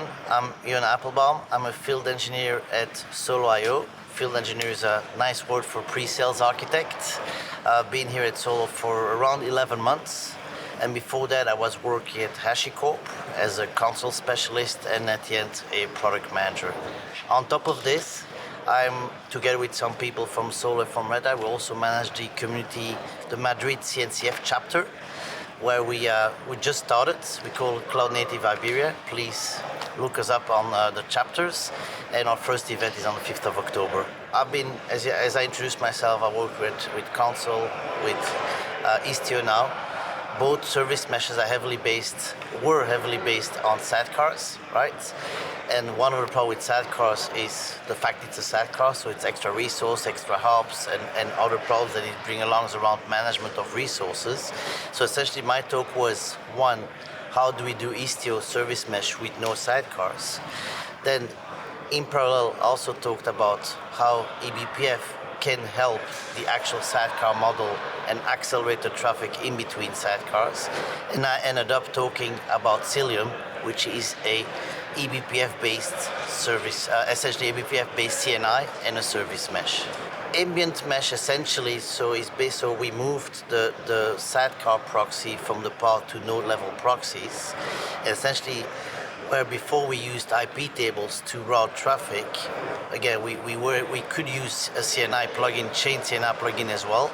everyone. I'm Jona Apelbaum. I'm a field engineer at Solo.io. Field engineer is a nice word for pre-sales architect. I've been here at Solo for around 11 months. And before that, I was working at HashiCorp as a console specialist and at the end, a product manager. On top of this, I'm together with some people from Solo and from Red Hat. We also manage the community, the Madrid CNCF chapter, where we just started. We call it Cloud Native Iberia. Please look us up on the chapters. And our first event is on the 5th of October. I've been, as I introduced myself, I work with console, with Istio now. Both service meshes were heavily based on sidecars, right? And one of the problems with sidecars is the fact it's a sidecar, so it's extra resource, extra hubs, and other problems that it brings along around management of resources. So essentially my talk was, one, how do we do Istio service mesh with no sidecars? Then in parallel also talked about how eBPF can help the actual sidecar model and accelerate the traffic in between sidecars. And I ended up talking about Cilium, which is a eBPF-based service, essentially eBPF-based CNI and a service mesh. Ambient mesh essentially so we moved the sidecar proxy from the pod to node level proxies. And essentially, where before we used IP tables to route traffic, again, we could use a CNI plugin, chain CNI plugin as well.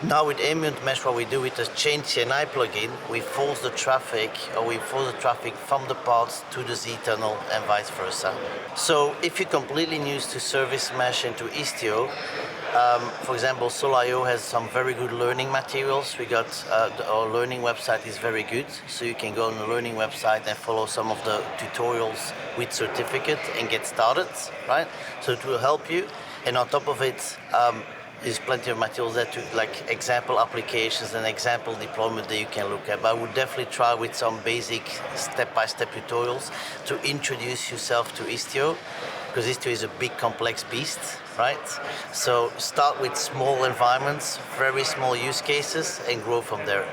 Now with ambient mesh, what we do with the chain CNI plugin, we force the traffic from the pods to the Z tunnel and vice versa. So if you're completely new to service mesh and to Istio, for example, Solo.io has some very good learning materials. We got our learning website is very good, so you can go on the learning website and follow some of the tutorials with certificate and get started, right? So it will help you. And on top of it, there's plenty of materials there to like example applications and example deployment that you can look at. But I would definitely try with some basic step-by-step tutorials to introduce yourself to Istio, because Istio is a big complex beast, right? So start with small environments, very small use cases, and grow from there.